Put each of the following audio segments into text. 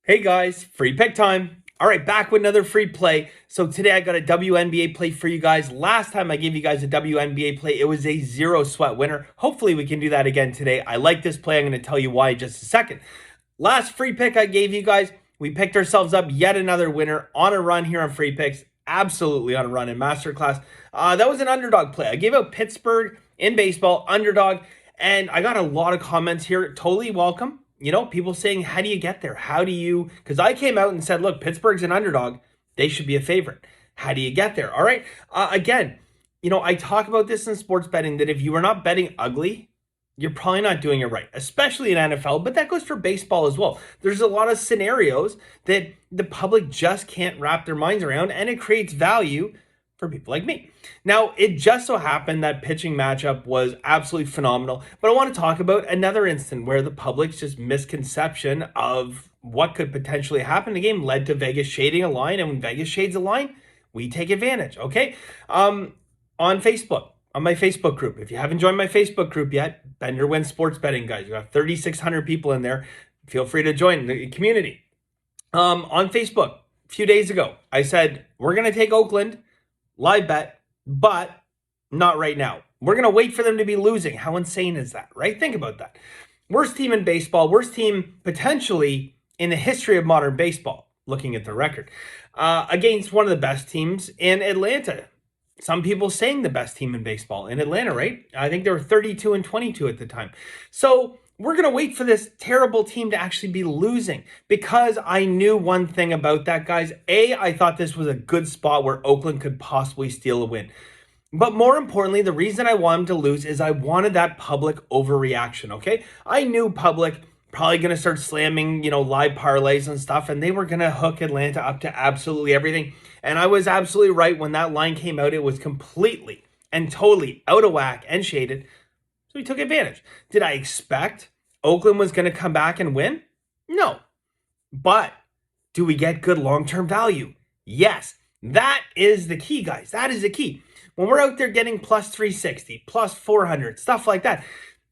Hey guys, free pick time. All right, back with another free play. So today I got a WNBA play for you guys. Last time I gave you guys a WNBA play, it was a zero sweat winner. Hopefully we can do that again today. I like this play. I'm going to tell you why in just a second. Last free pick I gave you guys, we picked ourselves up yet another winner on a run here on free picks. Absolutely on a run in Masterclass. That was an underdog play. I gave out Pittsburgh in baseball, underdog, and I got a lot of comments here. Totally welcome. People saying, how do you get there? How do you, because I came out and said, look, Pittsburgh's an underdog. They should be a favorite. How do you get there? All right. Again, I talk about this in sports betting that if you are not betting ugly, you're probably not doing it right, especially in NFL, but that goes for baseball as well. There's a lot of scenarios that the public just can't wrap their minds around, and it creates value for people like me. Now, it just so happened that pitching matchup was absolutely phenomenal, but I want to talk about another instant where the public's just misconception of what could potentially happen in the game led to Vegas shading a line, and when Vegas shades a line, we take advantage, okay? On Facebook, on my Facebook group, if you haven't joined my Facebook group yet, Bender Wins Sports Betting, guys, you got 3,600 people in there. Feel free to join the community. On Facebook, a few days ago, I said, we're going to take Oakland, live bet, but not right now. We're going to wait for them to be losing. How insane is that, right? Think about that. Worst team in baseball, worst team potentially in the history of modern baseball, looking at the record, against one of the best teams in Atlanta. Some people saying the best team in baseball in Atlanta, right? I think they were 32-22 at the time. So we're going to wait for this terrible team to actually be losing because I knew one thing about that, guys. I thought this was a good spot where Oakland could possibly steal a win. But more importantly, the reason I wanted to lose is I wanted that public overreaction, okay? I knew public probably going to start slamming, live parlays and stuff, and they were going to hook Atlanta up to absolutely everything. And I was absolutely right. When that line came out, it was completely and totally out of whack and shaded. So we took advantage. Did I expect Oakland was going to come back and win? No. But do we get good long-term value? Yes. That is the key, guys. That is the key. When we're out there getting plus 360, plus 400, stuff like that,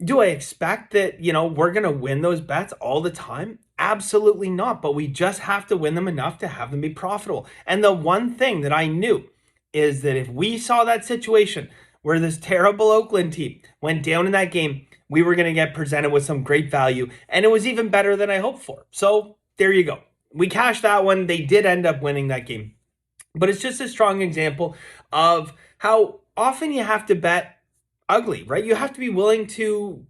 do I expect that, we're going to win those bets all the time? Absolutely not. But we just have to win them enough to have them be profitable. And the one thing that I knew is that if we saw that situation where this terrible Oakland team went down in that game, we were going to get presented with some great value. And it was even better than I hoped for. So there you go. We cashed that one. They did end up winning that game. But it's just a strong example of how often you have to bet ugly, right? You have to be willing to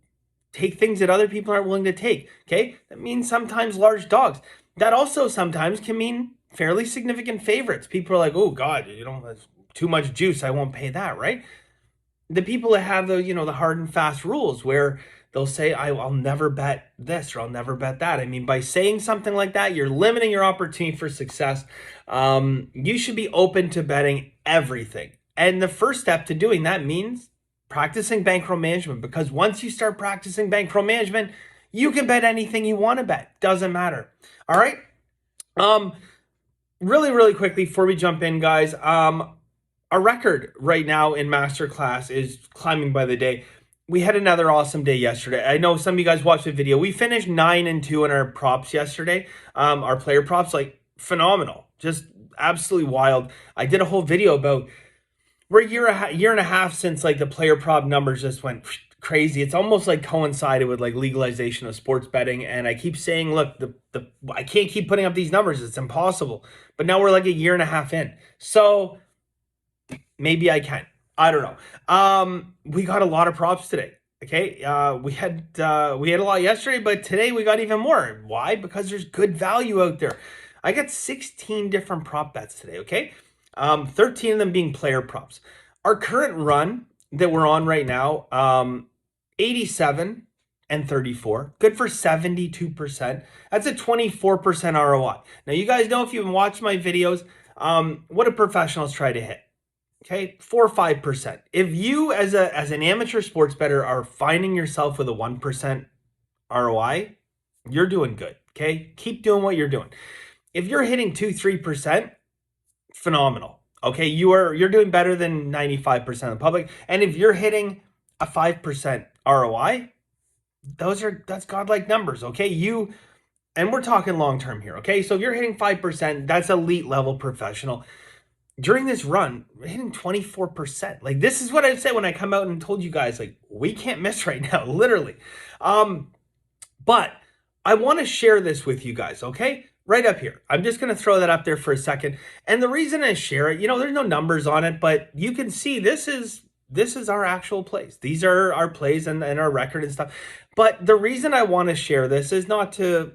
take things that other people aren't willing to take, okay? That means sometimes large dogs. That also sometimes can mean fairly significant favorites. People are like, oh, God, that's too much juice. I won't pay that, right? The people that have the, the hard and fast rules where they'll say, I'll never bet this or I'll never bet that. I mean, by saying something like that, you're limiting your opportunity for success. You should be open to betting everything. And the first step to doing that means practicing bankroll management, because once you start practicing bankroll management, you can bet anything you want to bet. Doesn't matter. All right. Really, really quickly before we jump in, guys, our record right now in Masterclass is climbing by the day. We had another awesome day yesterday. I know some of you guys watched the video. We finished 9-2 in our props yesterday. Our player props, like phenomenal, just absolutely wild. I did a whole video about we're a year and a half since like the player prop numbers just went crazy. It's almost like coincided with like legalization of sports betting. And I keep saying, look, I can't keep putting up these numbers. It's impossible. But now we're like a year and a half in. So maybe I can. I don't know. We got a lot of props today. Okay. We had a lot yesterday, but today we got even more. Why? Because there's good value out there. I got 16 different prop bets today. Okay. 13 of them being player props. Our current run that we're on right now, 87 and 34, good for 72%. That's a 24% ROI. Now, you guys know if you've watched my videos, what do professionals try to hit? Okay, 4 or 5%. If you, as an amateur sports bettor, are finding yourself with a 1% ROI, you're doing good. Okay, keep doing what you're doing. If you're hitting 2-3%, phenomenal. Okay, you're doing better than 95% of the public. And if you're hitting a 5% ROI, that's godlike numbers. Okay, you and we're talking long term here, okay? So if you're hitting 5%, that's elite level professional. During this run, we're hitting 24%. Like, this is what I said when I come out and told you guys, like, we can't miss right now, literally. But I want to share this with you guys, okay? Right up here. I'm just going to throw that up there for a second. And the reason I share it, there's no numbers on it, but you can see this is our actual plays. These are our plays and our record and stuff. But the reason I want to share this is not to,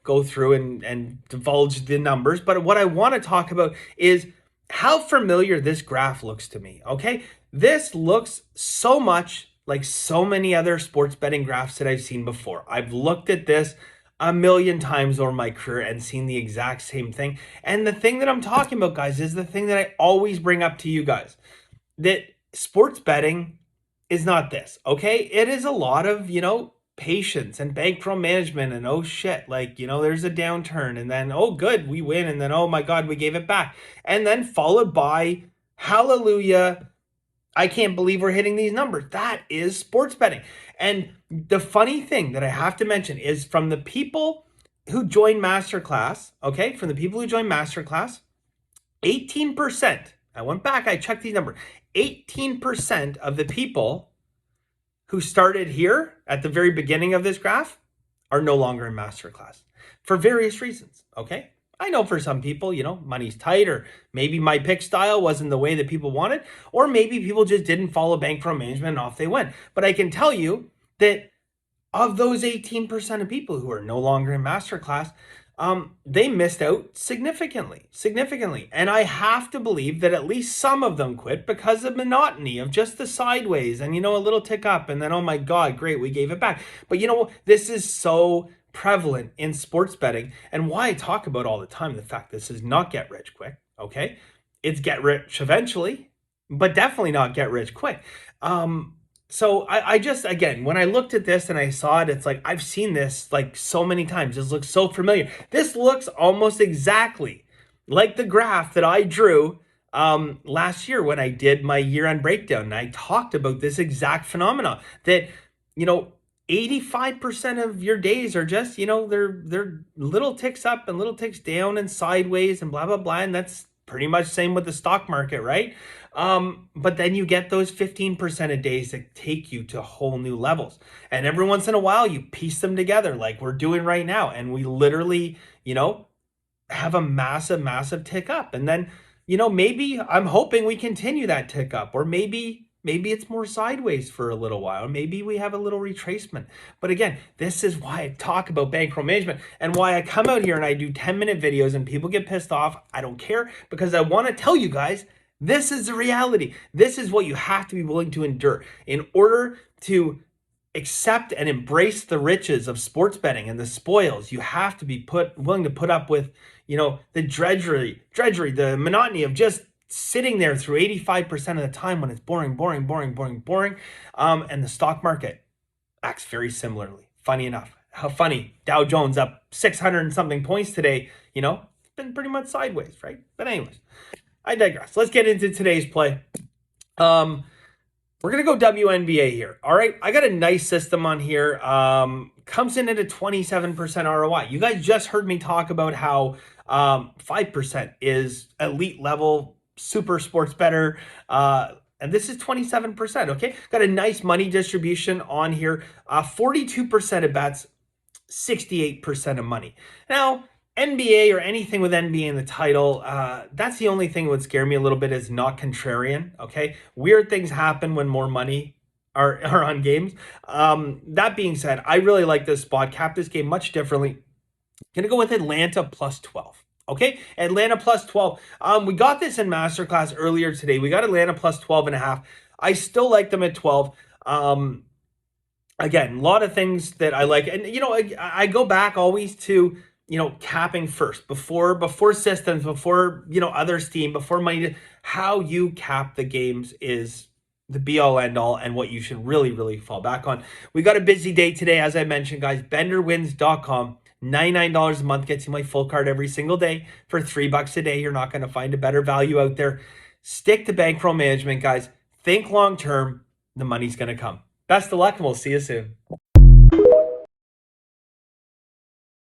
go through and divulge the numbers, but what I want to talk about is how familiar this graph looks to me, okay? This looks so much like so many other sports betting graphs that I've seen before. I've looked at this a million times over my career and seen the exact same thing. And the thing that I'm talking about, guys, is the thing that I always bring up to you guys, that sports betting is not this, okay? It is a lot of, patience and bankroll management and oh shit, like, there's a downturn and then, oh good, we win. And then, oh my God, we gave it back. And then followed by, hallelujah, I can't believe we're hitting these numbers. That is sports betting. And the funny thing that I have to mention is from the people who joined Masterclass, okay, 18%, I went back, I checked these numbers, 18% of the people who started here at the very beginning of this graph are no longer in Masterclass for various reasons, okay? I know for some people, money's tight, or maybe my pick style wasn't the way that people wanted, or maybe people just didn't follow bankroll management and off they went. But I can tell you that of those 18% of people who are no longer in Masterclass, they missed out significantly. And I have to believe that at least some of them quit because of monotony of just the sideways and, a little tick up and then, oh my God, great, we gave it back. But this is so prevalent in sports betting, and why I talk about all the time the fact this is not get rich quick, okay? It's get rich eventually, but definitely not get rich quick. So I just, again, when I looked at this and I saw it, it's like, I've seen this like so many times. This looks so familiar. This looks almost exactly like the graph that I drew last year when I did my year-end breakdown. And I talked about this exact phenomena that, 85% of your days are just, they're little ticks up and little ticks down and sideways and blah, blah, blah. And that's pretty much same with the stock market, right? But then you get those 15% of days that take you to whole new levels. And every once in a while, you piece them together like we're doing right now. And we literally, have a massive, massive tick up. And then, maybe I'm hoping we continue that tick up, or maybe it's more sideways for a little while. Maybe we have a little retracement. But again, this is why I talk about bankroll management and why I come out here and I do 10-minute videos and people get pissed off. I don't care, because I want to tell you guys, this is the reality. This is what you have to be willing to endure in order to accept and embrace the riches of sports betting and the spoils. You have to be willing to put up with, the drudgery, the monotony of just sitting there through 85% of the time when it's boring. And the stock market acts very similarly. Funny enough. How funny. Dow Jones up 600 and something points today. It's been pretty much sideways, right? But anyways, I digress. Let's get into today's play. We're going to go WNBA here. All right. I got a nice system on here. Comes in at a 27% ROI. You guys just heard me talk about how 5% is elite level super sports better, and this is 27%, okay? Got a nice money distribution on here. 42% of bets, 68% of money. Now, NBA or anything with NBA in the title, that's the only thing that would scare me a little bit, is not contrarian, okay? Weird things happen when more money are on games. That being said, I really like this spot. Cap this game much differently. Gonna go with Atlanta plus 12. Okay, Atlanta plus 12. We got this in Masterclass earlier today. We got Atlanta plus 12.5. I still like them at 12. Again, a lot of things that I like. And, I go back always to, capping first. Before systems, before, other steam, before money. How you cap the games is the be-all, end-all, and what you should really, really fall back on. We got a busy day today, as I mentioned, guys. BenderWins.com. $99 a month gets you my full card every single day for $3 a day. You're not going to find a better value out there. Stick to bankroll management, guys. Think long term. The money's going to come. Best of luck, and we'll see you soon.